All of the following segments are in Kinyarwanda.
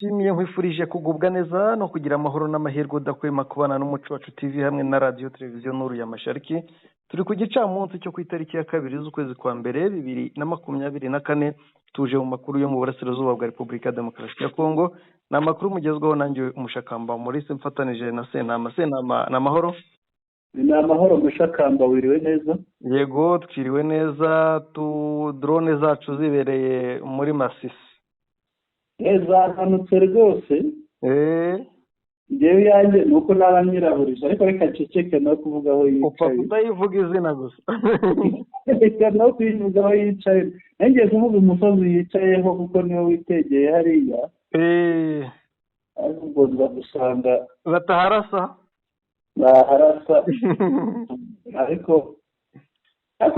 Nshimiye nkwifurije kugubwa neza no kugira amahoro n'amahirwe udahwema kubana n'umuco wacu TV hamwe na radiyo televiziyo Nuru ya Mashariki. Turi ku gicamunsi cyo ku itariki ya 2 z'ukwezi kwa mbere 2024 tuje mu makuru yo mu burasirazuba bwa Repubulika ya Demokarasi ya Kongo. Ni amakuru mugezweho nanjye umushakamba Maurice mfatanije na Senama na mahoro. Ni amahoro mushakamba, wiriwe neza? Yego twiriwe neza, drone zacu zibereye muri Masisi. Zahanutse rwose. Ngewe yanjye nuko n'abanyiraburije, ariko reka ceceke no kuvuga aho yicaye. Upfa kudayivuga izina gusa. Reka no kuyivuga aho yicaye. Ngiye kuvuga umusozi yicayeho kuko niwe witegeye hariya. Ahubwo ndagusanga bataharasa. Baharasa. ariko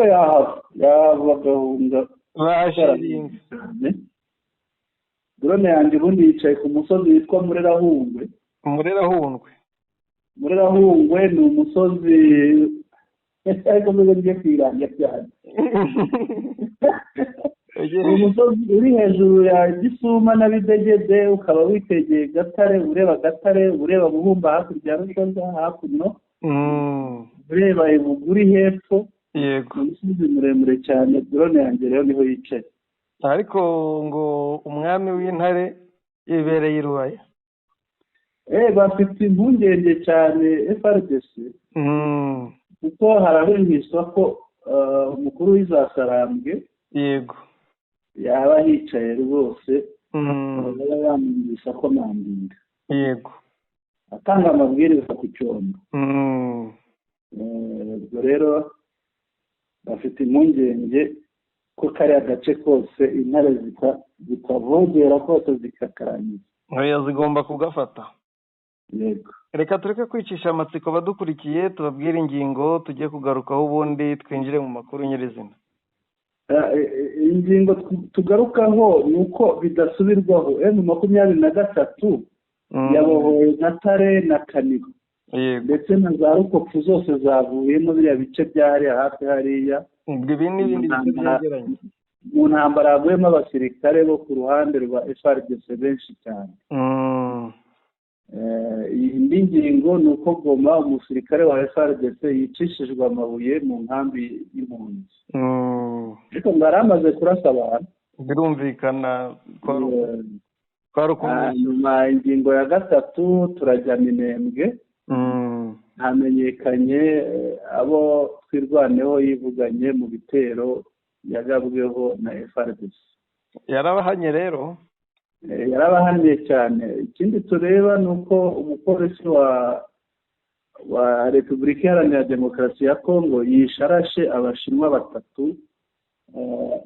yahava gahunda bashiringa. Drone yanjye ubundi yicaye ku musozi witwa Murerahungwe. Murerahungwe ni umusozi ariko mbere ngiye kwiranga cyane. Ni umusozi uri hejuru ya Gisuma na Bidegede, ukaba witegeye Gatare, ureba Buhumba hakurya ya Rushonza hakuno. Ureba Ibuguri hepfo. Yego. Umusozi muremure cyane. Drone yanjye rero niho yicaye. Ariko ngo umwami w'intare yibereye i Rubaya. Bafite impungenge cyane FRDC. Kuko harahurishwa ko umukuru w'izasarambwe. Yego. Yaba hicaye rwose. Baba yamwumvisha ko nambinga. Yego. Atanga amabwiriza ku cyondo. Ubwo rero bafite impungenge ko kariya gace kose intare zikavogera kose zikakarangiza. Oya zigomba kugafata. Yego. Reka tureke kwicisha amatsiko badukurikiye tubabwire ingingo tugiye kugarukaho ubundi twinjire mu makuru nyirizina. Ingingo tugarukaho ni uko bidasubirwaho. M23 yabohoye Gatare na Kanigo. Ndetse na za Rukopfu zose zavuyemo biriya bice byahariya hafi hariya. Ibi n'ibindi bice byegeranye. Mu ntambara havuyemo abasirikare bo ku ruhande rwa FRDC benshi cyane. Indi ngingo ni uko Goma umusirikare wa FRDC yicishijwe amabuye mu nkambi y'impunzi. Ariko baramaze kurasa abantu. Birumvikana nyuma ingingo ya 3 turajya Minembwe. Hamenyekanye abo twirwaneho yivuganye mu bitero yagabweho na FRDC. Yarabahanye rero. Yarabahanye cyane. Ikindi tureba ni uko umupolisi wa Repubulika Iharanira Demokarasi ya Kongo yisharashe abashinwa 3.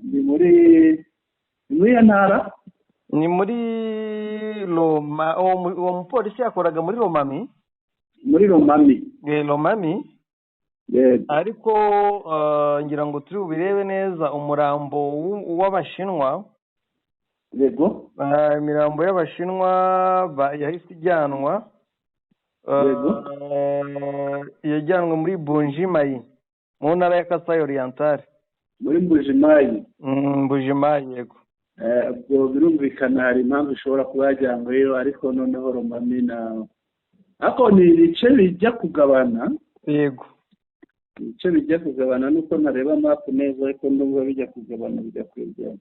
Ni muri ntara. Ni muri Loma. Uwo mupolisi yakoraga muri Lomami. Muri Lomami. Lomami. Yego. Ariko ngira ngo turi ubirebe neza umurambo w'abashinwa. Yego. Imirambo y'abashinwa yahise ijyanwa. Yego. Yajyanwe muri Bunjimayi mu ntara ya Kasai Oriental. Muri Bunjimayi. Bunjimayi yego. Ubwo birumvikana hari impamvu ishobora kuba yajyanweyo, ariko noneho Lomami na ako ni ibice bijya kugabana. Yego. Ibice bijya kugabana nuko ntareba map neza, ariko ndumva bijya kugabana bijya kwegerana.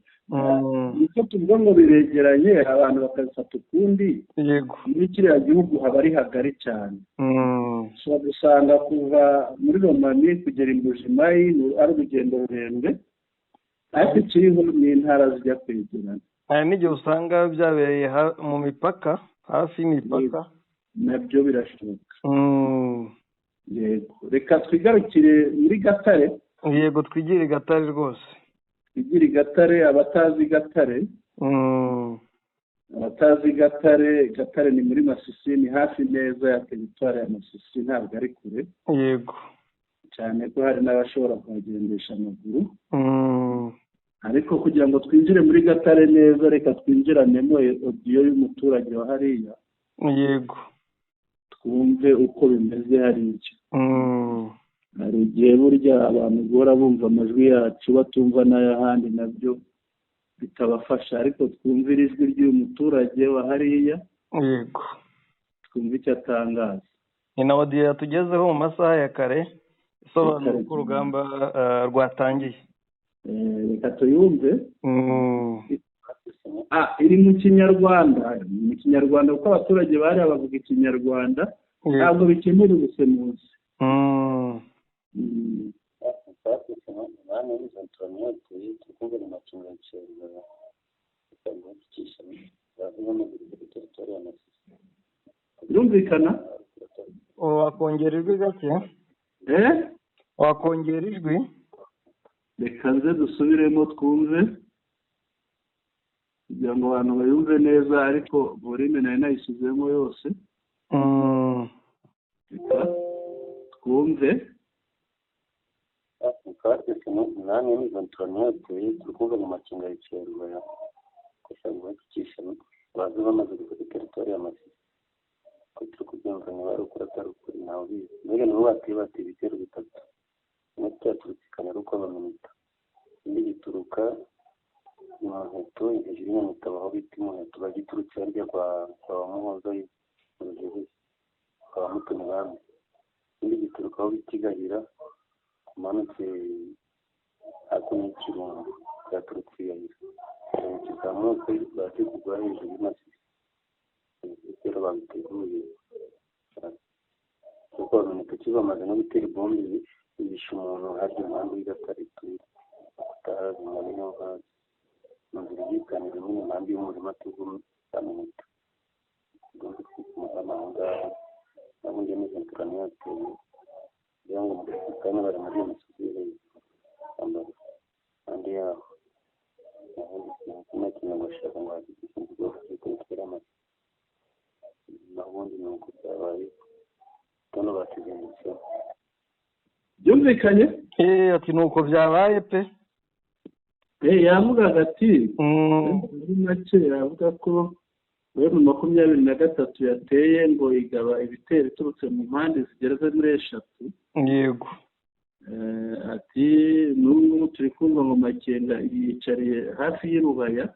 Nicyo tuvuga ngo biregeranye abantu bakazifata ukundi. Yego. Muri kiriya gihugu haba ari hagari cyane. Ushobora gusanga kuva muri Lomami kugera i Mbujimayi ari urugendo rurerure, ariko ikiriho ni intara zijya kwegerana. N'igihe usanga byabereye mu mipaka, hafi y'imipaka. Nabyo birashoboka. Yego. Reka twigarukire muri Gatare. Yego twigire Gatare rwose. Twigire Gatare. Abatazi Gatare, Gatare ni muri Masisi, ni hafi neza ya teritwari ya Masisi, ntabwo ari kure. Yego. Cyane ko hari n'abashobora kuhagendesha amaguru. Ariko kugira ngo twinjire muri Gatare neza, reka twinjiranemo audio y'umuturage wa hariya. Yego. Twumve uko bimeze hariya. Hari igihe burya abantu guhora bumva amajwi yacu batumva n'ayahandi nabyo bitabafasha, ariko twumvira ijwi ry'uyu muturage wa hariya, yego, twumva icyo atangaza. ni na odiyo yatugezeho mu masaha ya kare isobanura uko urugamba rwatangiye. Reka tuyumve. Iri mu kinyarwanda, kuko abaturage bari bavuga ikinyarwanda, ntabwo bikenera ubusemuzi. birumvikana? Wakongera ijwi gake? Wakongera ijwi? Reka nze dusubiremo twumve kugira ngo abantu bayumve neza, ariko volume nari nayishyizemo yose. Reka twumve. umuheto hejuru y'umuheto aho bita umuheto bagiturutse harya kwa muhoza y'urujeje kwa mutoni bamwe ikindi gituruka aho bita igahira kumanutse hakuno y'ikirungo cyaturutse igahira kizamuke baje kugwa hejuru y'amasisi rero babiteguye kuko umuheto kibamaze no gutera ibombe yishe umuntu harya impande y'igatare turi kutahazi mu niyo hazi nzira yikanira mu impande y'umurima tugumye amanota ndumva mpuzamahanga nabundi n'izenturano yateye kugira ngo umutekano bari muri iyo misozi hejuru kandi yaho nabundi kimwe kinyagashaka ngo hagize ubwoko bw'itera amata nabundi ni uko byabaye hano batuzengurutseho byumvikanye? Ati ni uko byabaye pe. Yavugaga ati muri make yavuga ko muri 23 yateye ngo igaba ibitero iturutse mu mpande zigera muri 3. Yego. Ati n'ubu turi kumva ngo Makenga yicariye hafi y'Irubaya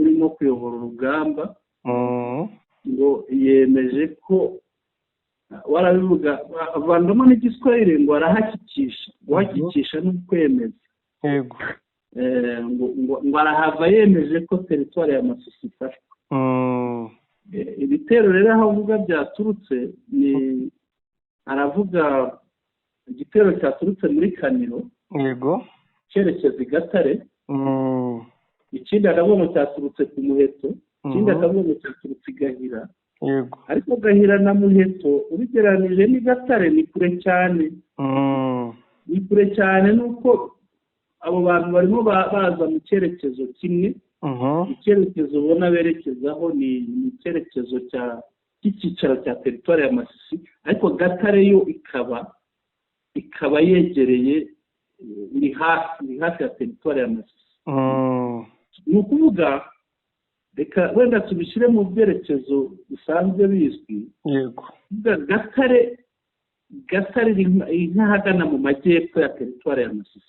urimo kuyobora urugamba ngo yemeje ko warabivuga avandamo n'igiswahili ngo arahakikisha guhakikisha no kwemeza. Yego. ngo arahava yemeje ko teritwari ya Masisi ifashwe. Ibitero rero aho avuga byaturutse ni aravuga igitero cyaturutse muri Kaniro. Yego. cyerekeza i Gatare. Ikindi akavuga cyaturutse ku Muheto, ikindi akavuga cyaturutse i Gahira. Yego. Ariko Gahira na Muheto ubigeranije ni Gatare ni kure cyane. Ni kure cyane nuko abo bantu barimo baza mu cyerekezo kimwe. Icyerekezo ubona berekezaho ni icyerekezo cy'icyicaro cya teritwari ya Masisi, ariko Gatare yo ikaba yegereye iri hafi ya teritwari ya Masisi. Ni ukuvuga reka wenda tubishyire mu byerekezo bisanzwe bizwi. Yego. Gatare iri nk'ahagana mu majyepfo ya teritwari ya Masisi.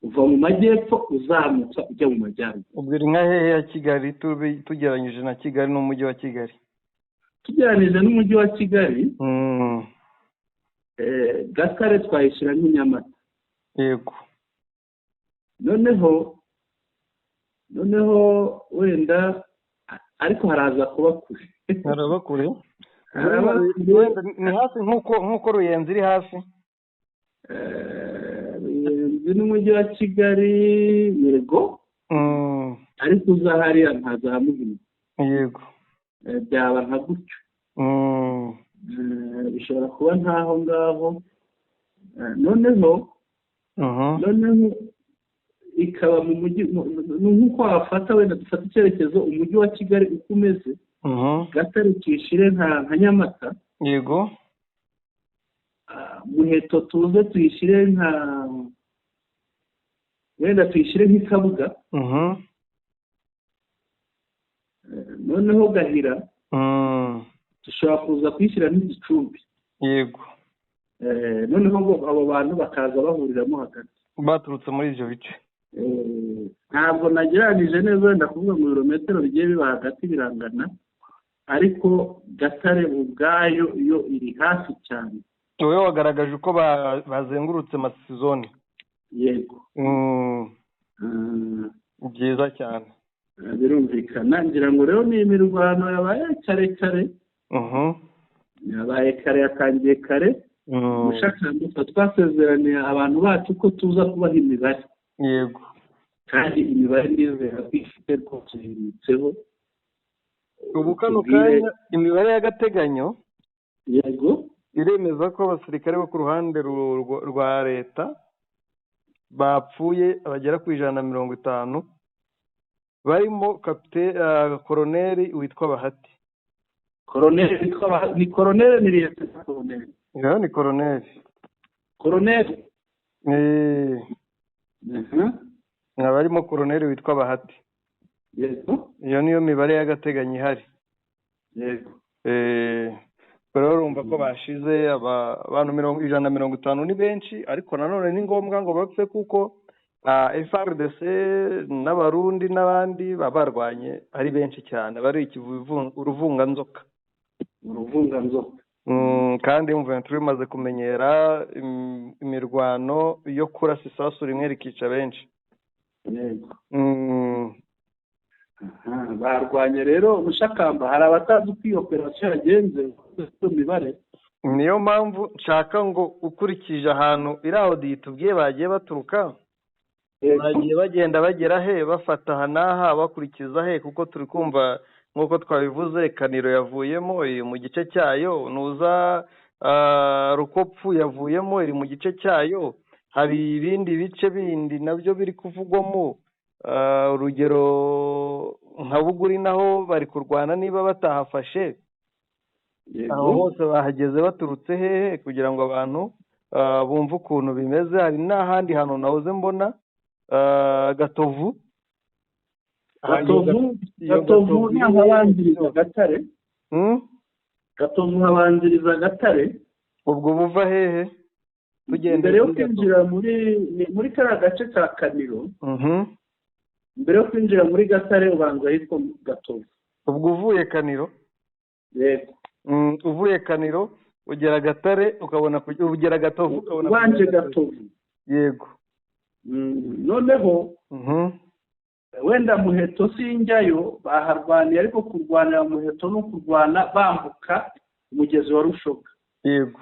Uva mu majyepfo uzamutsa ujya mu majyaruguru. Ubwo iri nka hehe ya Kigali tugeranyije na Kigali n'umujyi wa Kigali? Tugeranyije n'umujyi wa Kigali, Gatare twayishyira nk'inyamata. Yego. Noneho wenda ariko haraza kuba kure. Haraba kure? Ni hafi nk'uko Ruyenzi iri hafi? Ruyenzi n'umujyi wa Kigali yego, ariko uza hariya ntazamuhina. Yego. Byaba nka gutyo. Bishobora kuba ntaho ngaho. Noneho ikaba mu mujyi nk'uko wafata wenda dufata icyerekezo umujyi wa Kigali uko umeze. Gatare tuyishyire nka Nyamata. Yego. Muheto tuze tuyishyire wenda tuyishyire nk'Ikabuga. Noneho Gahira dushobora kuza kuyishyira nk'Igicumbi. Yego. Noneho abo bantu bakaza bahuriramo hagati baturutse muri ibyo bice. ntabwo nagereranije neza wenda kuvuga ngo ibirometero bigiye biba hagati birangana, ariko Gatare ubwayo yo iri hafi cyane. wowe wagaragaje uko bazengurutse Masisi zone. Yego. Byiza cyane. Birumvikana, ngira ngo rero ni imirwano yabaye kare. Yabaye kare, yatangiye kare. Mushakamba twasezeraniye abantu bacu ko tuza kubaha imibare. Yego. Kandi imibare nizera ko ifite rwose yimitseho. Ubu kano kanya imibare y'agateganyo. Yego. Iremeza ko abasirikare bo ku ruhande rwa leta bapfuye abagera ku 150, barimo koroneri witwa Bahati. Koroneri witwa Bahati? Ni koroneri ni liyetena koroneri? Ni koroneri. Koroneri? Barimo koroneri witwa Bahati. Yego. Iyo niyo mibare y'agateganyo ihari. Yego. Rero urumva ko bashize abantu 150 ni benshi, ariko nanone ni ngombwa ngo bapfe kuko FARDC n'abarundi n'abandi babarwanye ari benshi cyane, bari uruvunganzoka. Kandi M23 imaze kumenyera imirwano yo kurasa isasu rimwe rikica benshi. Yego. Barwanye rero Mushakamba, hari abatazi uko iyo operasiyo yagenze ku mibare. Niyo mpamvu nshaka ngo ukurikije ahantu irawudi tubwiye bagiye baturuka, bagiye bagenda bagera he, bafata hanaha bakurikiza he, kuko turi kumva nk'uko twabivuze Kaniro yavuyemo mu gice cyayo, nuza Rukopfu yavuyemo iri mu gice cyayo, hari ibindi bice bindi nabyo biri kuvugwamo. Urugero nka Buguri naho bari kurwana niba batahafashe. Aho hose bahageze baturutse hehe kugira ngo abantu bumve ukuntu bimeze. Hari n'ahandi hantu nahoze mbona Gatovu habanziriza Gatare. Gatovu habanziriza Gatare. Ubwo buva hehe? Mbere yo kwinjira muri kariya gace ka Kaniro, mbere yo kwinjira muri Gatare ubanza hitwa Gatovu. Ubwo uvuye Kaniro? Yego. Uvuye Kaniro ugera Gatare ukabona ugera Gatovu ukabona wanje Gatovu. Yego. Noneho wenda Muheto sinjyayo, baharwaniye, ariko kurwanira Muheto no kurwana bambuka umugezi wa Rushoga. Yego.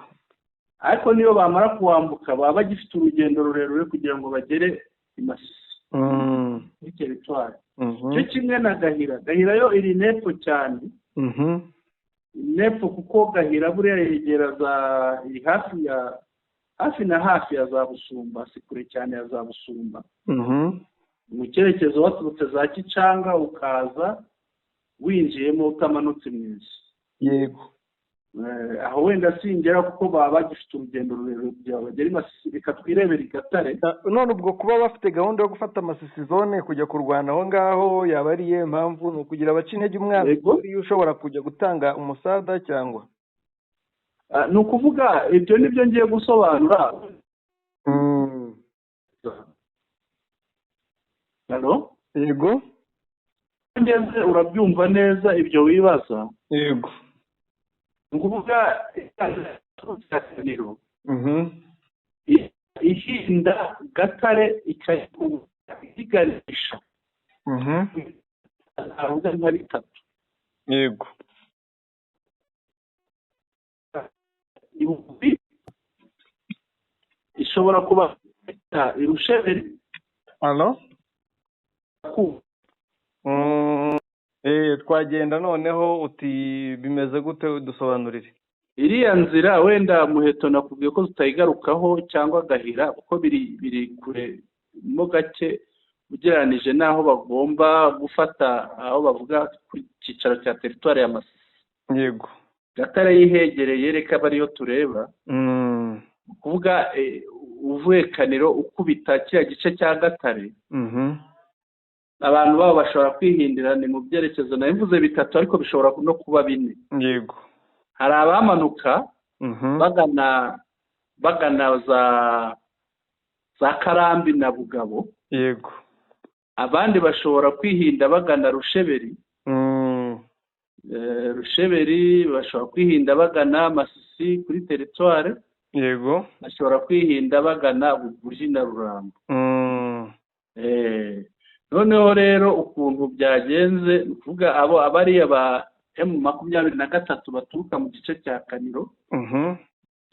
Ariko niyo bamara kuwambuka baba bagifite urugendo rurerure kugira ngo bagere i Masisi muri teritwari. Cyo kimwe na Gahira yo iri nepfo cyane. Nepfo kuko Gahira buriya yegera hafi ya za Busumba, si kure cyane ya za Busumba. Mu cyerekezo waturutse za Kicanga ukaza winjiyemo utamanutse mwese. Yego. Aho wenda singera kuko baba bagifite urugendo rurerure kugira ngo bagere i Masisi, reka twirebere i Gatare. None ubwo kuba bafite gahunda yo gufata Masisi zone kujya kurwana aho ngaho yaba ari iyihe mpamvu? Ni ukugira abaca intege umwanzi iyo ushobora kujya gutanga umusada cyangwa? Ni ukuvuga ibyo nibyo ngiye gusobanura. Halo? Yego. Ngeze urabyumva neza ibyo wibaza? Yego. Ni ukuvuga Kaniro ihinda Gatare ikayiganisha avuga nka bitatu. Yego. Ishobora kuba Irusheberi. Halo? Twagenda noneho uti bimeze gute dusobanurire. Iriya nzira wenda Muheto nakubwiye ko tutayigarukaho cyangwa Gahira kuko biri kure mo gake ugereranije n'aho bagomba gufata, aho bavuga ku cyicaro cya teritwari ya Masisi. Yego. Gatare yihegereye, reka bariyo tureba. Kuvuga uvuye Kaniro ukubita kiriya gice cya Gatare, abantu babo bashobora kwihindira ni mu byerekezo nayo mvuze bitatu, ariko bishobora no kuba bine. Yego. Hari abamanuka bagana za Karambi na Bugabo. yego, abandi bashobora kwihinda bagana Rusheberi, Rusheberi bashobora kwihinda bagana Masisi kuri teritware, yego, bashobora kwihinda bagana Buguji na Rurambo. Noneho rero ukuntu byagenze ni ukuvuga abariya ba M23 baturuka mu gice cya Kaniro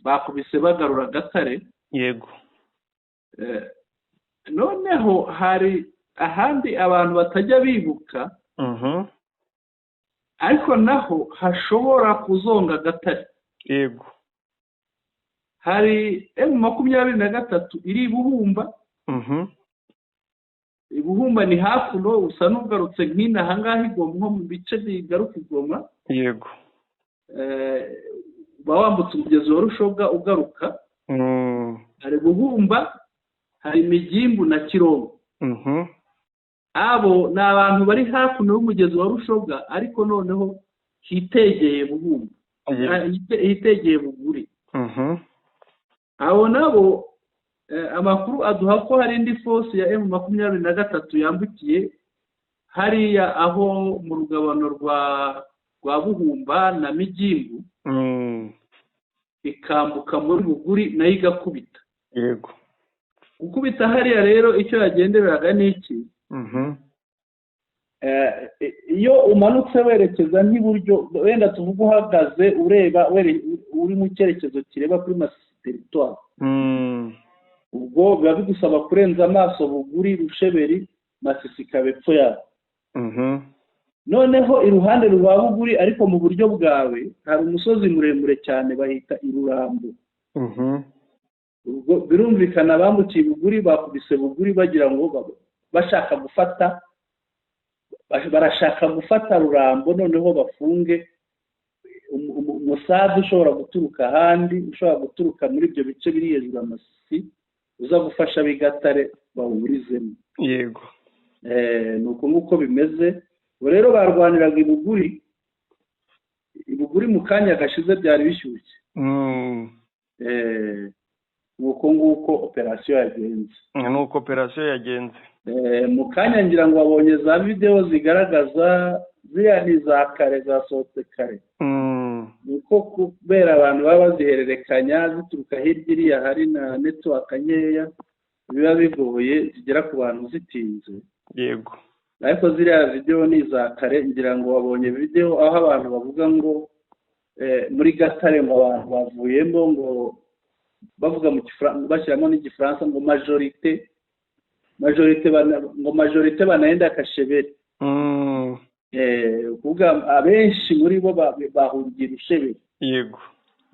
bakubise bagarura Gatare. Yego. Noneho hari ahandi abantu batajya bibuka, ariko naho hashobora kuzonga Gatare. Yego. Hari M23 iri Buhumba. Buhumba ni hafi no usa n'ugarutse nk'ina ahangaha Igoma, nko mu bice bigaruka Igoma. Yego. Bawambutse umugezi wa Rushoga ugaruka. Hari Buhumba, hari Migimbu na Kirongo. Abo ni abantu bari hafi n'umugezi wa Rushoga, ariko noneho hitegeye Buhumba, hitegeye Buguri. Abo nabo amakuru aduha ko hari indi force ya M23 yambukiye hariya aho mu rugabano rwa Buhumba na Migimbu, ikambuka muri Buguri nayo igakubita. Yego. Gukubita hariya rero icyo yagendereraga n'iki? Iyo umanutse werekeza nk'iburyo, wenda tuvuga uhagaze ureba uri mu cyerekezo kireba kuri Masisi territoire, ubwo biba bigusaba kurenza amaso Buguri, Rusheberi, Masisi kabepfo yaho. Noneho iruhande rwa Buguri ariko mu buryo bwawe hari umusozi muremure cyane bahita Irurambo. Ubwo birumvikana bambukiye Buguri, bakubise Buguri bagira ngo barashaka gufata Rurambo, noneho bafunge umusadu ushobora guturuka ahandi, ushobora guturuka muri ibyo bice biri hejuru Masisi, uza gufasha Bigatare bawuburizemo. Yego. Nuko nguko bimeze. Rero barwaniraga Ibuguri mu kanya gashize byari bishyushye. Nuko nguko operasiyo yagenze. Nuko operasiyo yagenze. Mu kanya ngira ngo babonye za video zigaragaza ziriya ni za kare zasohotse kare. Nuko kubera abantu baba bazihererekanya zituruka hirya iriya hari na network nkeya, biba bigoye zigera ku bantu zitinze. Yego. Ariko ziriya video ni za kare, ngira ngo babonye video aho abantu bavuga ngo muri Gatare ngo abantu bavuyemo, ngo bavuga mu Gifaransa, bashyiramo n'Igifaransa ngo majorite banaenda Kasheberi. Kuvuga abenshi muri bo bahungiye Rusheberi. Yego.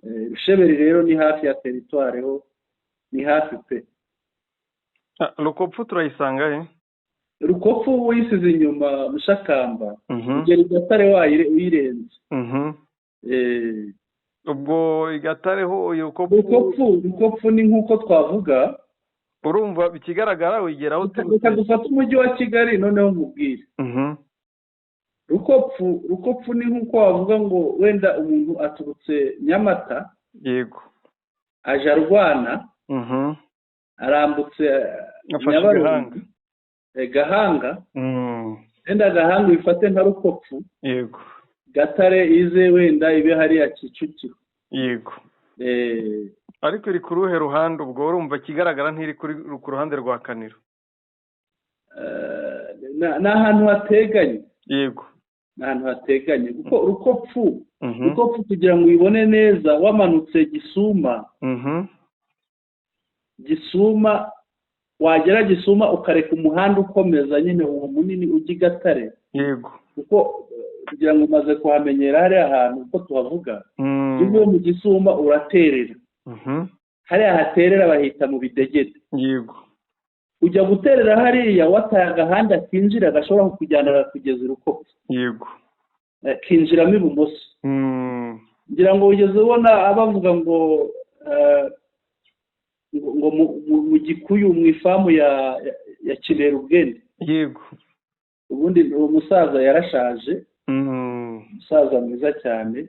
Rusheberi rero ni hafi ya territoire ho, ni hafi pe. Rukopfu turayisanga he? Rukopfu wisize inyuma Mushakamba, ugera Gatare wayirenze. Ubwo Gatare ho Rukopfu ni nkuko twavuga, urumva bikigaragara wigeraho reka dufata umujyi wa Kigali noneho mubwire. Rukopfu ni nkuko wavuga ngo wenda umuntu aturutse Nyamata. Yego. Aje arwana, arambutse Nyabarongo, Gahanga, wenda Gahanga bifate nka Rukopfu. Yego. Gatare ize wenda ibe hariya Kicukiro. Yego. Ariko iri ku ruhe ruhande? Ubwo urumva kigaragara ntiri ku ruhande rwa Kaniro. Ni ahantu hateganye. Yego. Ni ahantu hateganye kuko Rukopfu kugira ngo uyibone neza wamanutse Gisuma, wagera Gisuma ukareka umuhanda ukomeza nyine uwo munini ujya Gatare. Yego. Kuko kugira ngo umaze kuhamenyera hariya ahantu uko tuhavuga, uvuye mu Gisuma uraterera. Hariya haterera bahita mu Bidegede. Yego. Ujya guterera hariya wataye agahanda kinjira gashobora kukujyana kugeza Rukopfu. Yego. Kinjiramo ibumoso. Ngira ngo ugeze ubona abavuga ngo mu Gikuyu mu ifamu ya Kinera Ubwende. Yego. Ubundi uwo musaza yarashaje. Umusaza mwiza cyane.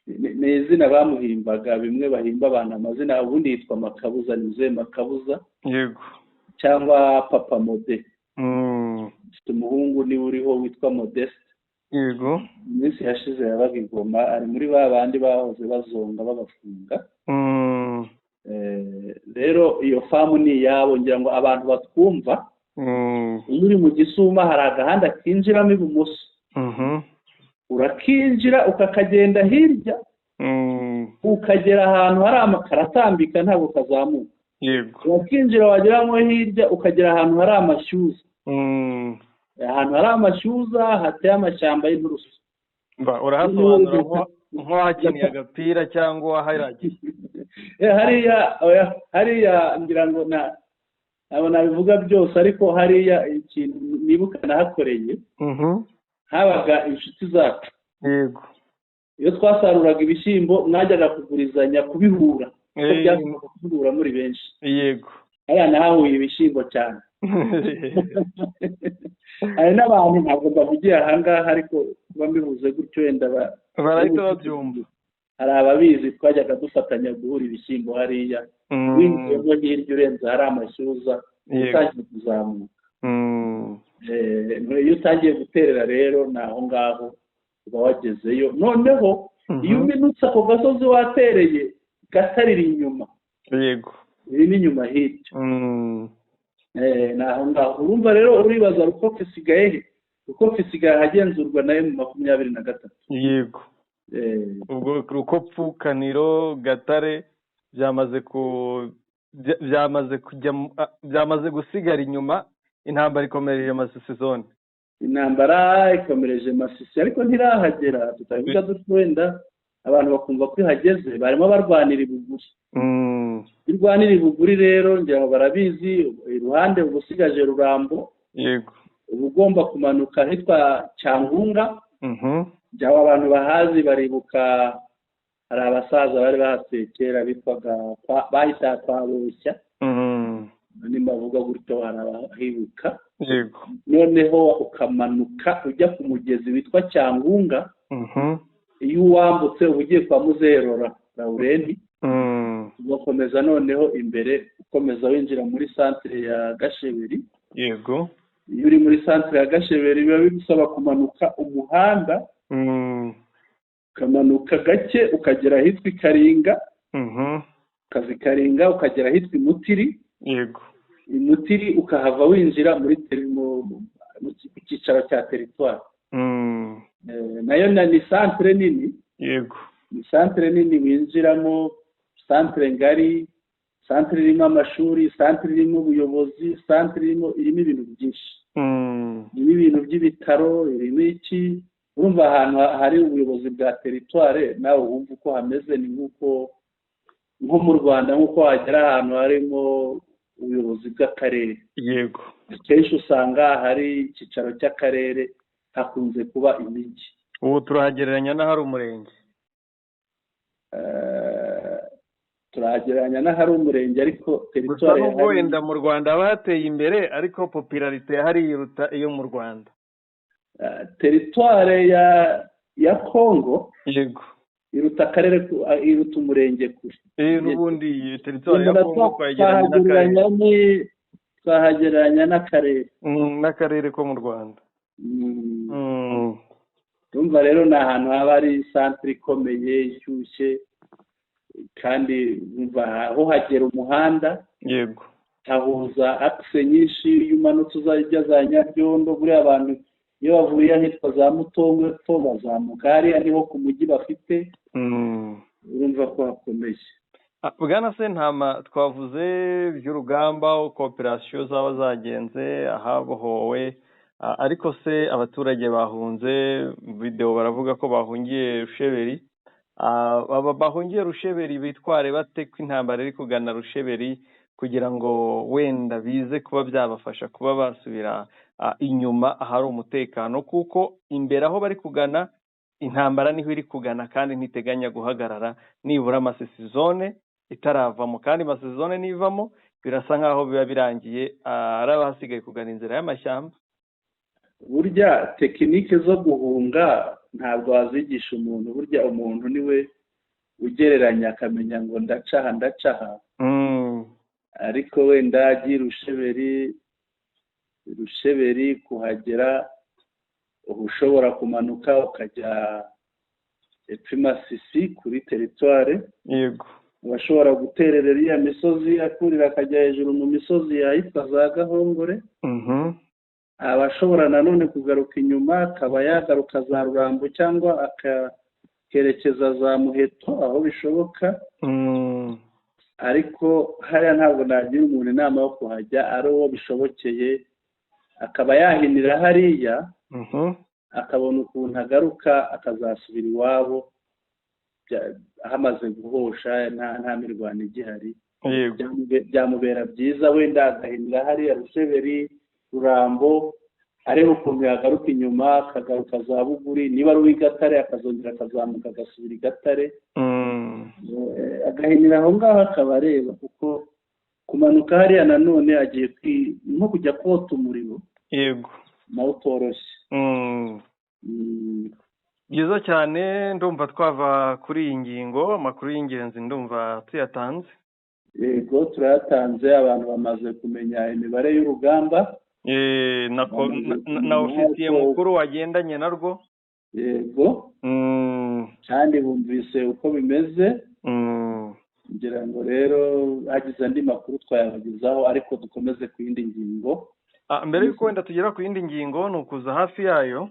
Ni izina bamuhimbaga, bimwe bahimba abantu amazina, ubundi yitwa Makabuza, Nize Makabuza. Yego. cyangwa papa mode. Mfite umuhungu niwe uriho witwa Modeste. Yego. Iminsi yashize yabaga i Goma, ari muri ba bandi bahoze bazonga babafunga. Rero iyo famu ni iyabo, ngira ngo abantu batwumva. Iyo uri mu Gisuma hari agahanda kinjiramo ibumoso. Urakinjira ukakagenda hirya, ukagera ahantu hari karatambika ntabwo kazamuka. Yego. Urakinjira wageramo hirya ukagera ahantu hari amashyuza. Ahantu hari amashyuza hateye amashyamba y'inturusu. Urahasobanura nk'uwahakiniye agapira cyangwa uwaharagiye? Hariya ngira ngo ntabwo nabivuga byose, ariko hariya ikintu nibuka nahakoreye, habaga inshuti zacu. Yego. Iyo twasaruraga ibishyimbo mwajyaga kugurizanya kubihura, kuko byakundaga kubihura muri benshi. Yego. hariya nahahuye ibishyimbo cyane. hari n'abantu ntabwo bavugiye ahangaha, ariko kuba mbivuze gutyo wenda barahita babyumva. hari ababizi twajyaga dufatanya guhura ibishyimbo hariya, winjiyemo hirya urenze hari amashyuza utangiye kuzamuka. Iyo utangiye guterera rero ni aho ngaho uba wagezeyo. Noneho iyo uminutse ako gasozi watereye gatarira inyuma. Yego. iri n'inyuma hirya. Ni aho ngaho. Urumva rero uribaza Rukofu isigaye he? Rukofu isigaye ahagenzurwa na M23. Yego. Ubwo Rukofu, Kaniro, Gatare byamaze gusigara inyuma. Intambara ikomereje Masisi zone. Intambara ikomereje Masisi ariko ntirahagera, tutavuga dutyo wenda abantu bakumva ko ihageze. Barimo barwanira ibuguri. Irwanira ibuguri rero ngira ngo barabizi, iruhande ubusigaje Rurambo. Yego. Uba ugomba kumanuka hitwa Cyangunga. Jyaho abantu bahazi baribuka, hari abasaza bari bahasekera bitwaga bahita kwa Boshya. Nimba bavuga gutyo hari abahibuka. Yego. Noneho ukamanuka ujya ku mugezi witwa Cyangunga. Iyo uwambutse uba ugiye kwa Muzerora Laurenti. Ugakomeza noneho imbere ukomeza winjira muri centre ya Gasheberi. Yego. Iyo uri muri centre ya Gasheberi biba bigusaba kumanuka umuhanda. Ukamanuka gake ukagera ahitwa Karinga. Ukaza Karinga ukagera ahitwa Mutiri. Yego. Mutiri ukahava winjira muri mu cyicaro cya territoire. Nayo ni centre nini. Yego. Ni centre nini winjiramo, centre ngari, centre irimo amashuri, centre irimo ubuyobozi, centre irimo ibintu byinshi. Irimo ibintu by'ibitaro, irimo iki. Urumva ahantu hari ubuyobozi bwa territoire, nawe wumva uko hameze. Ni nko mu Rwanda nk'uko wagera ahantu harimo ubuyobozi bw'akarere. Yego. Kenshi usanga hari icyicaro cy'akarere, hakunze kuba imijyi. Ubu turahagereranya n'ahari umurenge. Turahagereranya n'ahari umurenge, ariko territoire gusa n'ubwo wenda mu Rwanda bateye imbere, ariko popularité hari iruta iyo mu Rwanda. Territoire ya Congo. Yego. Iruta akarere, iruta umurenge kure. N'ubundi territoire ya Congo twagereranya twahagereranya n'akarere. N'akarere ko mu Rwanda. Urumva rero ni ahantu haba hari centre ikomeye ishyushye, kandi aho hagera umuhanda. Yego. Hahuza axe nyinshi. Iyo umanutse uzajya za Nyabyondo, buriya abantu iyo bavuye ahitwa za Mutongwe to bazamuka hariya niho ku mujyi bafite. Urumva ko hakomeye. Bwana Sentama, twavuze by'urugamba, cooperation zaba zagenze, ahabohowe, ariko se abaturage bahunze, video baravuga ko bahungiye Rusheberi. Bahungiye Rusheberi bitware bate ko intambara iri kugana Rusheberi, kugira ngo wenda bize kuba byabafasha kuba basubira inyuma ahari umutekano, kuko imbere aho bari kugana intambara niho iri kugana kandi ntiteganya guhagarara nibura Masisi zone itaravamo, kandi Masisi zone nivamo birasa nkaho biba birangiye, arabahasigaye kugana inzira y'amashyamba. Burya tekinike zo guhunga ntabwo wazigisha umuntu. Burya umuntu niwe ugereranya akamenya ngo ndacaha. ariko wenda agiye rusheberi kuhagera uba ushobora kumanuka ukajya Masisi kuri teritware. yego abashobora guterera iriya misozi akurira akajya hejuru mu misozi yahitwa za Gahongore. abashobora nanone kugaruka inyuma akaba yagaruka za Rurambo cyangwa akerekeza za Muheto aho bishoboka. ariko hariya ntabwo nagira umuntu inama yo kuhajya ari uwo bishobokeye akaba yahinira hariya akabona ukuntu agaruka akazasubira iwabo hamaze guhosha nta mirwano igihari. byamubera byiza wenda agahinira hariya Rusheberi Rurambo areba ukuntu yagaruka inyuma akagaruka za Buguri, niba ari uw'Igatare akazongera akazamuka agasubira Igatare. agahinira aho ngaho akaba areba kuko kumanuka hariya nanone agiye nko kujya kota umuriro. yego nawe utoroshye. byiza cyane. Ndumva twava kuri iyi ngingo, amakuru y'ingenzi ndumva tuyatanze. yego turayatanze, abantu bamaze kumenya imibare y'urugamba. na ofisiye mukuru wagendanye narwo. yego kandi bumvise uko bimeze. ngira ngo rero hagize andi makuru twayabagezaho, ariko dukomeze ku yindi ngingo. mbere y'uko wenda tugera ku yindi ngingo ni ukuza hafi yayo.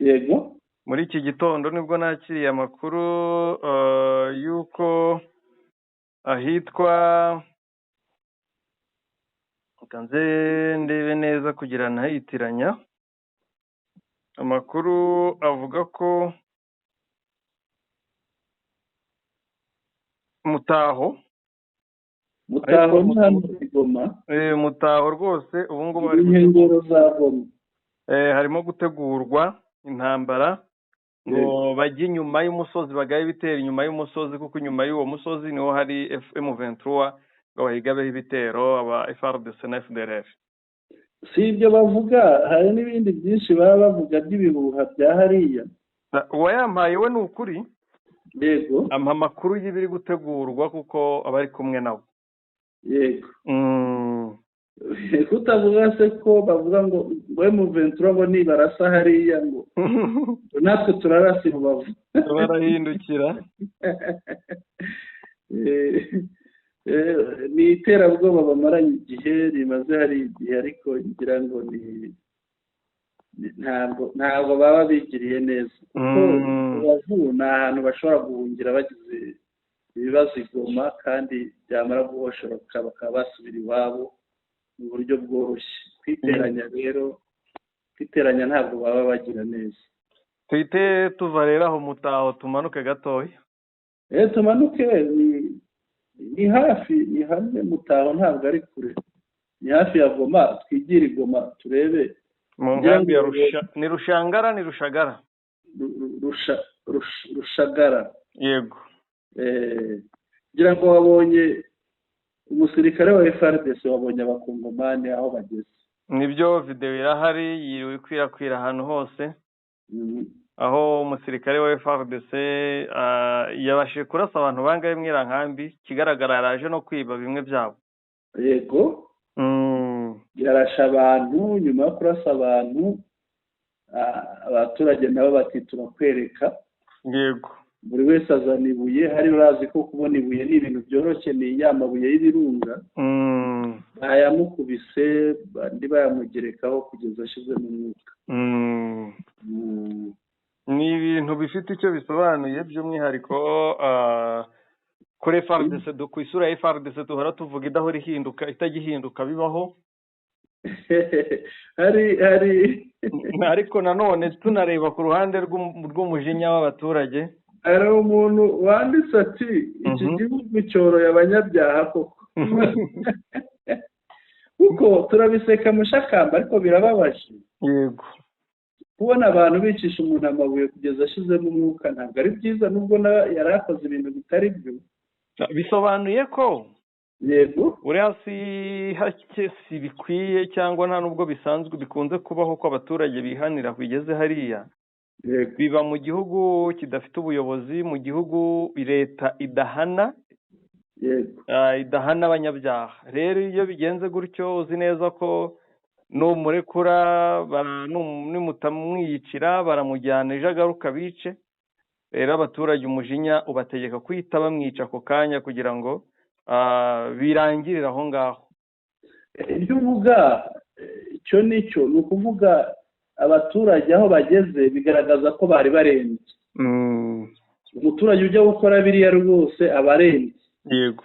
yego muri iki gitondo nibwo nakiriye amakuru y'uko ahitwa nze ndebe neza kugira ntayitiranya. amakuru avuga ko Mutaho ni hano i Goma. Mutaho rwose ubu ngubu harimo gutegurwa intambara ngo bajye inyuma y'umusozi, bagaye ibitero inyuma y'umusozi, kuko inyuma y'uwo musozi niho hari M23 ngo bahigabeho ibitero aba FARDC na FDLR. si ibyo bavuga, hari n'ibindi byinshi baba bavuga by'ibihuha bya hariya. uwayampaye we ni ukuri. yego ampa amakuru y'ibiri gutegurwa kuko aba ari kumwe nabo. yego kutavuga se ko bavuga ngo M23 ngo nibarasa hariya ngo natwe turarasa Rubavu barahindukira. ni iterabwoba bamaranye igihe rimaze hari igihe, ariko ngira ngo ntabwo baba bigiriye neza kuko Rubavu ni ahantu bashobora guhungira bagize ibibazo i Goma, kandi byamara guhoshora bakaba basubira iwabo mu buryo bworoshye. kwiteranya ntabwo baba bagira neza. tuhite tuva rero aho Mutaho tumanuke gatoya. tumanuke ni hafi, ni hamwe. Mutaho ntabwo ari kure, ni hafi ya Goma. twigire i Goma turebe mu nkambi ya ni Rushangara ni Rushagara Rushagara. yego ngira ngo wabonye umusirikare wa FARDC, wabonye abakongomani aho bageze. nibyo video irahari yiriwe ikwirakwira ahantu hose. aho umusirikare wa FARDC yabashije kurasa abantu bangahe mwira nkambi, kigaragara yaraje no kwiba bimwe byabo. yego yarasha abantu. nyuma yo kurasa abantu, abaturage nabo bati turakwereka. yego buri wese azana ibuye. hari urazi ko kubona ibuye ni ibintu byoroshye, ni ya mabuye y'ibirunga. bayamukubise bandi bayamugerekaho kugeza ashize mu mwuka. ni ibintu bifite icyo bisobanuye, by'umwihariko kuri FARDC. ku isura ya FARDC duhora tuvuga idahora ihinduka, itagihinduka bibaho. hari ariko nanone tunareba ku ruhande rw'umujinya w'abaturage, hari umuntu wanditse ati iki gihugu cyoroye abanyabyaha koko. kuko turabiseka mushakamba, ariko birababaje. yego kubona abantu bicisha umuntu amabuye kugeza ashizemo umwuka ntabwo ari byiza, nubwo yari akoze ibintu bitari byo. bisobanuye ko yego uriya si bikwiye, cyangwa nta nubwo bisanzwe bikunze kubaho ko abaturage bihanira bigeze hariya. biba mu gihugu kidafite ubuyobozi, mu gihugu leta idahana idahana abanyabyaha. Rero iyo bigenze gutyo uzi neza ko numurekura nimutamwiyicira baramujyana ejo agaruka bice. Rero abaturage umujinya ubategeka kwita bamwica ako kanya kugira ngo birangirire aho ngaho. Ibyo uvuga icyo nicyo ni ukuvuga abaturage aho bageze bigaragaza ko bari barembye. Umuturage ujya gukora biriya rwose aba arembye. Yego,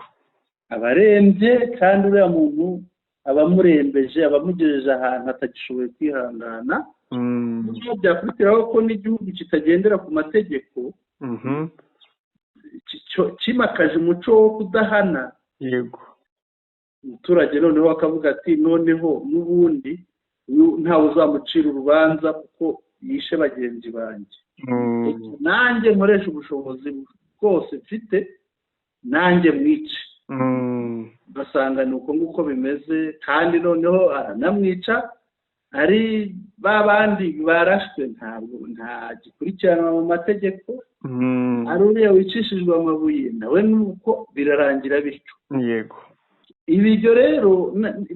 aba arembye kandi uriya muntu aba amurembeje, aba amugejeje ahantu atagishoboye kwihangana. Niyo byakurikiraho ko n'igihugu kitagendera ku mategeko kimakaje umuco wo kudahana. yego, umuturage noneho akavuga ati noneho n'ubundi ntawe uzamucira urubanza kuko yishe bagenzi banjye. Nanjye nkoresha ubushobozi bwose mfite, nanjye mwice. ugasanga ni uko nguko bimeze, kandi noneho aranamwica. ari ba bandi barashwe nta gikurikiranwa mu mategeko. ari uriya wicishijwe amabuye nawe nuko birarangira bityo. yego, ibyo rero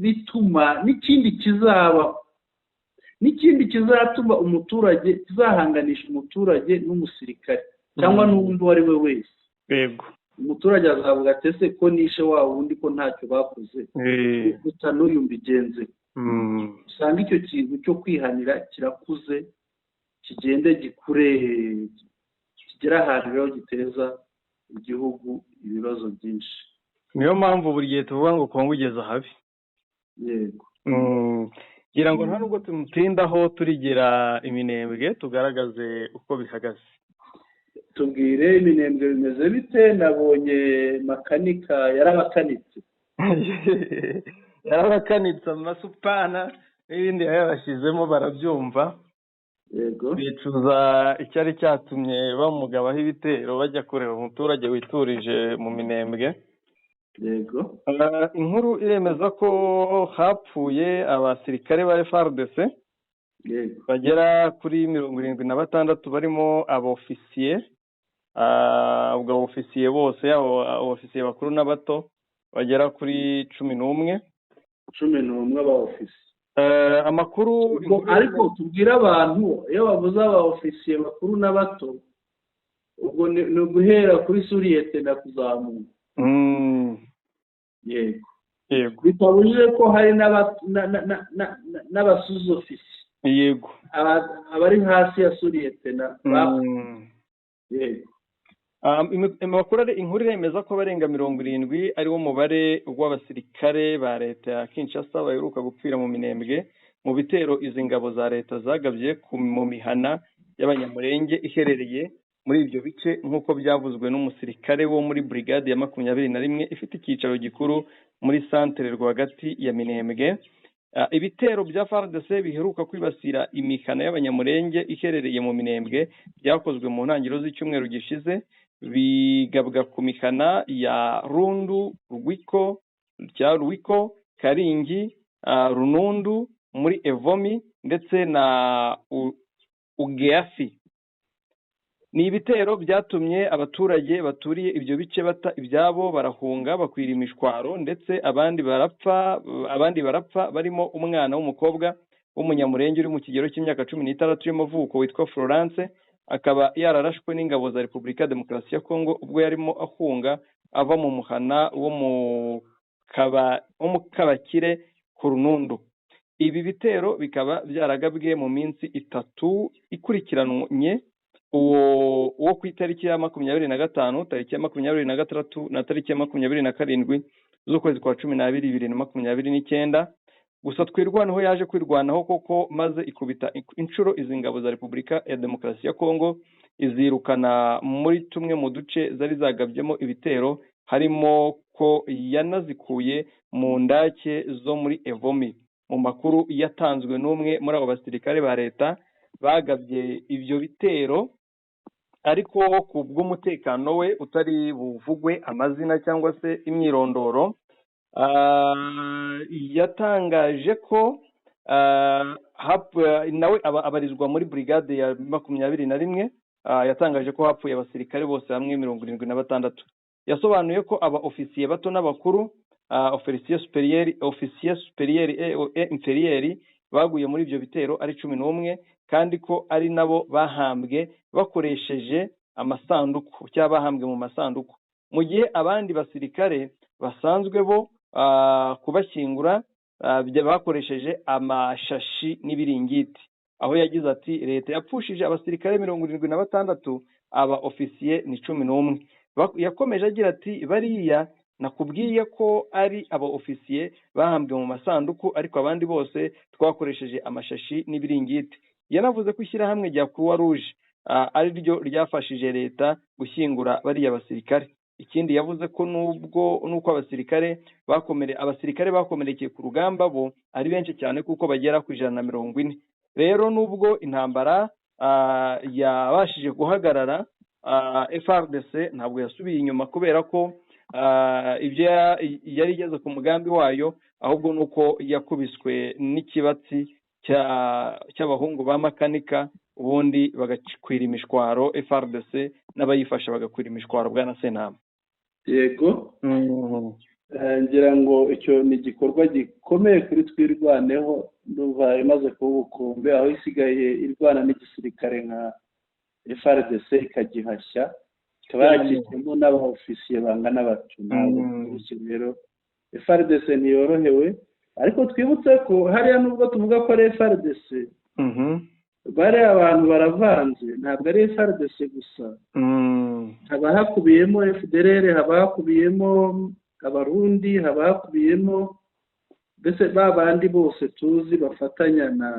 bituma n'ikindi kizatuma umuturage, kizahanganisha umuturage n'umusirikare cyangwa n'undi uwo ari we wese. yego, umuturage azavuga ati ese ko nishe wa wundi ko ntacyo bakoze, gusa n'uyu mbigenze. usanga icyo kintu cyo kwihanira kirakuze, kigende gikure, kigera ahantu rero giteza igihugu ibibazo byinshi. niyo mpamvu buri gihe tuvuga ngo Kongo ugeze ahabi. yego, ngira ngo nta nubwo tumutindaho turigera iminembwe tugaragaze uko bihagaze. tubwire iminembwe bimeze bite? nabonye makanika yarabakanitse. yarabakanitse amasupana n'ibindi yabashyizemo barabyumva. yego, bicuza icyari cyatumye bamugabaho ibitero bajya kureba umuturage witurije mu minembwe. yego, inkuru iremeza ko hapfuye abasirikare ba FARDC bagera kuri 76 barimo abofisiye. ubwo abofisiye bose, abofisiye bakuru n'abato bagera kuri 11 abofisiye. amakuru ariko tubwira abantu, iyo bavuze abofisiye bakuru n'abato, ubwo ni uguhera kuri suriyete na kuzamuka. yego, bitabujije ko hari n'abasuzofisi. yego, abari hasi ya suriyete na yego. inkuru iremeza ko barenga 70 ariwo mubare w'abasirikare ba leta ya Kinshasa baheruka gupfira mu minembwe mu bitero izi ngabo za leta zagabye mu mihana y'abanyamurenge iherereye muri ibyo bice, nk'uko byavuzwe n'umusirikare wo muri brigade ya 21 ifite icyicaro gikuru muri centre rwagati ya Minembwe. ibitero bya FARDC biheruka kwibasira imihana y'abanyamurenge iherereye mu Minembwe byakozwe mu ntangiriro z'icyumweru gishize, bigabwa ku mihana ya Rundu, Rwiko, Karingi, Runundu muri Evomi ndetse na Ugeafi. ni ibitero byatumye abaturage baturiye ibyo bice bata ibyabo barahunga bakwira imishwaro, ndetse abandi barapfa barimo umwana w'umukobwa w'umunyamurenge uri mu kigero cy'imyaka 16 y'amavuko witwa Florence, akaba yararashwe n'ingabo za Repubulika ya Demokarasi ya Kongo ubwo yarimo ahunga ava mu muhana wo mu Kabakire ku Runundu. ibi bitero bikaba byaragabwe mu minsi 3 ikurikiranye, uwo ku itariki ya 25, tariki ya 26 na tariki ya 27 z'ukwezi kwa 12 2029. gusa twirwanaho yaje kwirwanaho koko, maze ikubita inshuro izi ngabo za Repubulika ya Demokarasi ya Kongo, izirukana muri tumwe mu duce zari zagabyemo ibitero, harimo ko yanazikuye mu ndake zo muri Evomi. mu makuru yatanzwe n'umwe muri abo basirikare ba leta bagabye ibyo bitero, ariko ku bw'umutekano we utari buvugwe amazina cyangwa se imyirondoro, yatangaje ko nawe abarizwa muri brigade ya 21. yatangaje ko hapfuye abasirikare bose hamwe 76. yasobanuye ko aba ofisiye bato n'abakuru ofisiye superieri inferieri baguye muri ibyo bitero ari 11 kandi ko ari nabo bahambwe bakoresheje amasanduku cyangwa bahambwe mu masanduku, mu gihe abandi basirikare basanzwe bo kubashyingura bakoresheje amashashi n'ibiringiti. Aho yagize ati leta yapfushije abasirikare 76, aba ofisiye ni 11. Yakomeje agira ati bariya nakubwiye ko ari aba ofisiye bahambwe mu masanduku ariko abandi bose twakoresheje amashashi n'ibiringiti. Yanavuze ko ishyirahamwe rya Croix Rouge ari ryo ryafashije leta gushyingura bariya basirikare. Ikindi yavuze ko nuko abasirikare bakomerekeye ku rugamba bo ari benshi cyane kuko bagera ku 140. Rero nubwo intambara yabashije guhagarara, FARDC ntabwo yasubiye inyuma kubera ko ibyo yari igeze ku mugambi wayo, ahubwo nuko yakubiswe n'ikibatsi cy'abahungu ba makanika, ubundi bagakwira imishwaro. FARDC n'abayifasha bagakwira imishwaro. Bwana Senama. Yego, ngira ngo icyo ni igikorwa gikomeye kuri twirwaneho, ndumva imaze kuba ubukombe, aho isigaye irwana n'igisirikare nka FARDC ikagihashya, ikaba yakikemo n'abaofisiye bangana batyo. Rero FARDC ntiyorohewe, ariko twibutse ko hariya nubwo tuvuga ko ari FARDC, bariya abantu baravanze, ntabwo ari FARDC gusa, haba hakubiyemo FDLR, haba hakubiyemo abarundi, haba hakubiyemo mbese babandi bose tuzi bafatanya na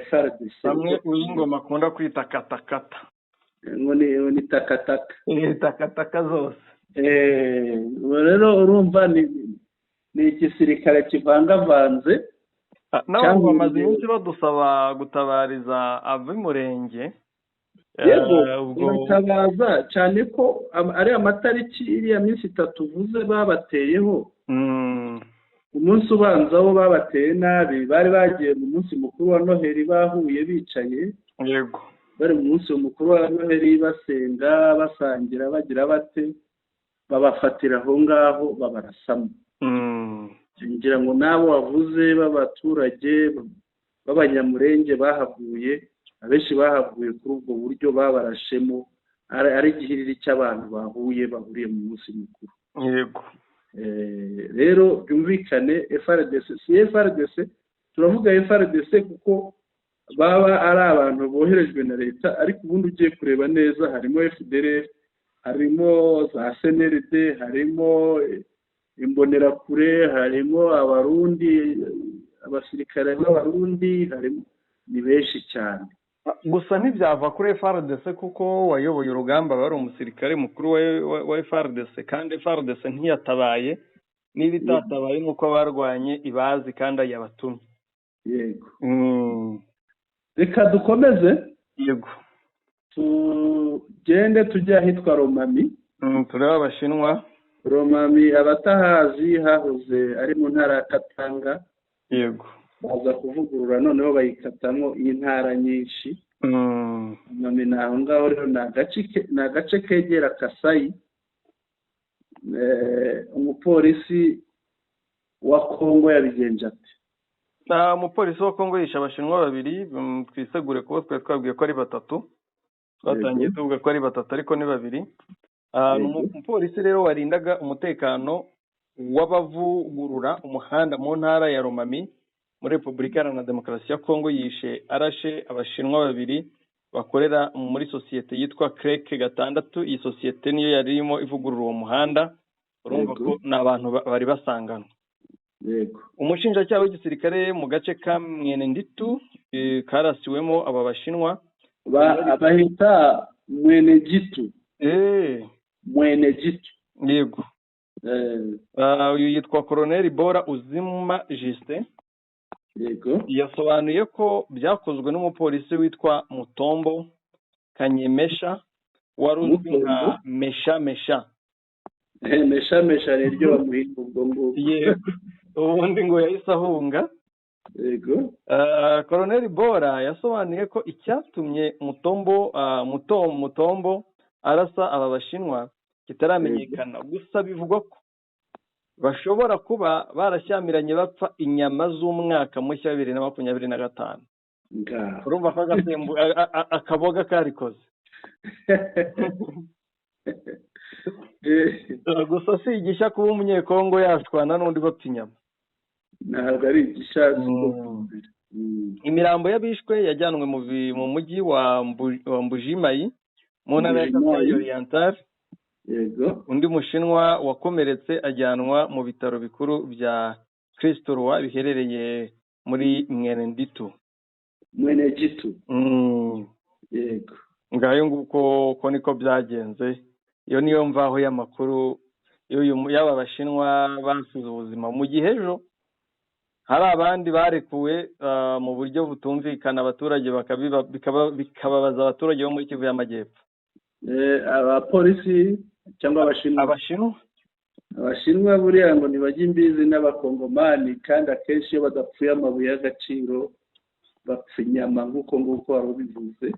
FARDC. Bamwe uyingoma akunda kwita katakata, ngo ni takataka, takataka zose. Rero urumva ni igisirikare kivangavanze. Nabo bamaze iminsi badusaba gutabariza ab'umurenge. Yego, batabaza cyane ko ari amatariki iriya minsi 3 uvuze babateyeho. Umunsi ubanza wo babateye nabi, bari bagiye mu munsi mukuru wa Noheli bahuye bicaye. Yego, bari mu munsi mukuru wa Noheli basenga basangira bagira bate, babafatira aho ngaho babarasamo. Ngira ngo nabo wavuze b'abaturage b'abanyamurenge bahavuye, abenshi bahavuye kuri ubwo buryo babarashemo, ari igihiriri cy'abantu bahuriye mu munsi mukuru. Yego, rero byumvikane FARDC si FARDC, turavuga FARDC kuko baba ari abantu boherejwe na leta, ariko ubundi ugiye kureba neza harimo FDLR, harimo za CNRD, harimo imbonerakure, harimo abarundi, abasirikare b'abarundi, harimo ni benshi cyane. Gusa ntibyava kuri FARDC kuko wayoboye urugamba bari umusirikare mukuru wa FARDC, kandi FARDC ntiyatabaye, niba itatabaye nuko barwanye ibazi kandi yabatumye. Yego. Reka dukomeze. Yego, tugende tujya ahitwa Romami. Tureba abashinwa. Romami abatahazi hahoze ari mu ntara ya Katanga. Yego, baza kuvugurura noneho bayikatamo intara nyinshi. Romami naho ngaho rero ni agace kegera Kasayi. Umupolisi wa Kongo yabigenje ati. Umupolisi wa Kongo yishe abashinwa 2, twisegure kuko twe twabwiye ko ari 3. Twatangiye tuvuga ko ari 3 ariko ni 2. Umupolisi rero warindaga umutekano w'abavugurura umuhanda mu ntara ya Romami muri Repubulika Iharanira Demokarasi ya Kongo yishe arashe abashinwa 2 bakorera muri sosiyete yitwa Krek 6. Iyi sosiyete niyo yari irimo ivugurura uwo muhanda. Urumva ko n'abantu bari basanganwa. Yego, umushinjacyaha w'igisirikare mu gace ka Mweneditu karasiwemo aba bashinwa bahita Mweneditu. Mweneditu. Yego. Uyu yitwa Colonel Bora Uzima Justin. Yego. Yasobanuye ko byakozwe n'umupolisi witwa Mutombo Kanyemesha wari uzwi nka Mesha. Mesha niryo bamuhinga ubwo ngubwo. Yego, ubundi ngo yahise ahunga. Yego. Colonel Bora yasobanuye ko icyatumye Mutombo arasa aba bashinwa kitaramenyekana, gusa bivugwa ko bashobora kuba barashyamiranye bapfa inyama z'umwaka mushya 2025. urumva ko akaboga karikoze. Gusa si igishya kuba umunyekongo yashwana n'undi bapfa inyama, ntabwo ari igishya. imirambo y'abishwe yajyanwe mu mujyi wa Mbujimayi mu ntara ya Kasai Oriental. Yego. Undi mushinwa wakomeretse ajyanwa mu bitaro bikuru bya Kristorwa biherereye muri Mweneditu. Yego. Ngayo nguko niko byagenze. Iyo niyo mvaho y'amakuru y'aba bashinwa basize ubuzima mu gihe ejo hari abandi barekuwe mu buryo butumvikana, abaturage bikababaza abaturage bo muri Kivu y'Amajyepfo. Abapolisi cyangwa abashinwa buriya ngo ntibajya imbizi n'abakongomani, kandi akenshi iyo badapfuye amabuye y'agaciro bapfa inyama nk'uko wari ubivuze.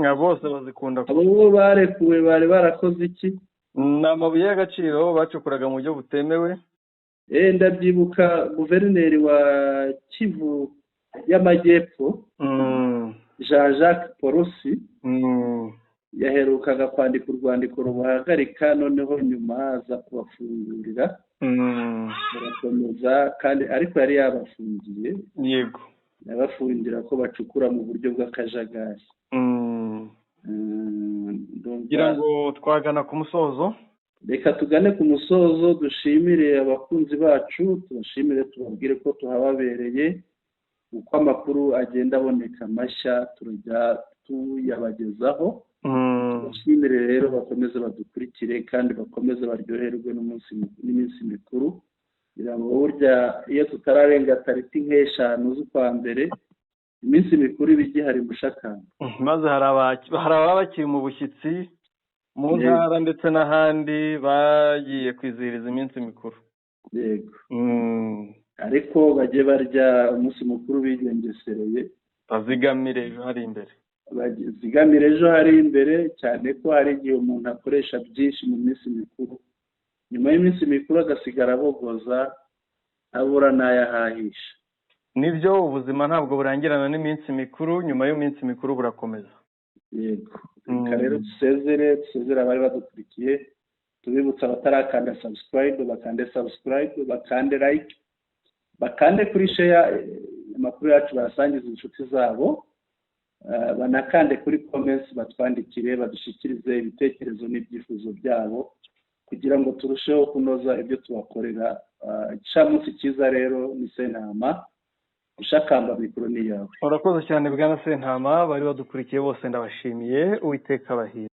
Bose bazikunda. Abo barekuwe bari barakoze iki? Ni amabuye y'agaciro bacukuraga mu buryo butemewe. Ndabyibuka guverineri wa Kivu y'Amajyepfo Jean-Jacques Porosi yaherukaga kwandika urwandiko rubahagarika, noneho nyuma aza kubafungurira barakomeza, kandi ariko yari yabafungiye. Yego. Yabafungira ko bacukura mu buryo bw'akajagari. ngira ngo twagana ku musozo. Reka tugane ku musozo, dushimire abakunzi bacu, tubashimire, tubabwire ko tuhababereye, uko amakuru agenda aboneka mashya turajya tuyabagezaho. Tubashimire rero, bakomeze badukurikire kandi bakomeze baryoherwe n'iminsi mikuru, kugira ngo burya iyo tutararenga tariki nk'eshanu z'ukwa mbere iminsi mikuru iba igihari mushakamba. Maze hari ababa bakiri mu bushyitsi mu ntara ndetse n'ahandi bagiye kwizihiriza iminsi mikuru. Yego. Ariko bajye barya umunsi mukuru bigengesereye, bazigamire ejo hari imbere. Bazigamire ejo hari imbere, cyane ko hari igihe umuntu akoresha byinshi mu minsi mikuru, nyuma y'iminsi mikuru agasigara abogoza abura n'ayahahisha. Nibyo, ubuzima ntabwo burangirana n'iminsi mikuru, nyuma y'iminsi mikuru burakomeza. Yego. Reka rero dusezere abari badukurikiye, tubibutsa abatarakanda subscribe bakande subscribe, bakande like, bakande kuri share, amakuru yacu basangiza inshuti zabo, banakande kuri comments, batwandikire, badushyikirize ibitekerezo n'ibyifuzo byabo kugira ngo turusheho kunoza ibyo tubakorera. Icamunsi cyiza rero ni Sentama. Ushakamba mikoro ni yawe. Urakoze cyane Bwana Sentama, bari badukurikiye bose ndabashimiye. Uwiteka abahire.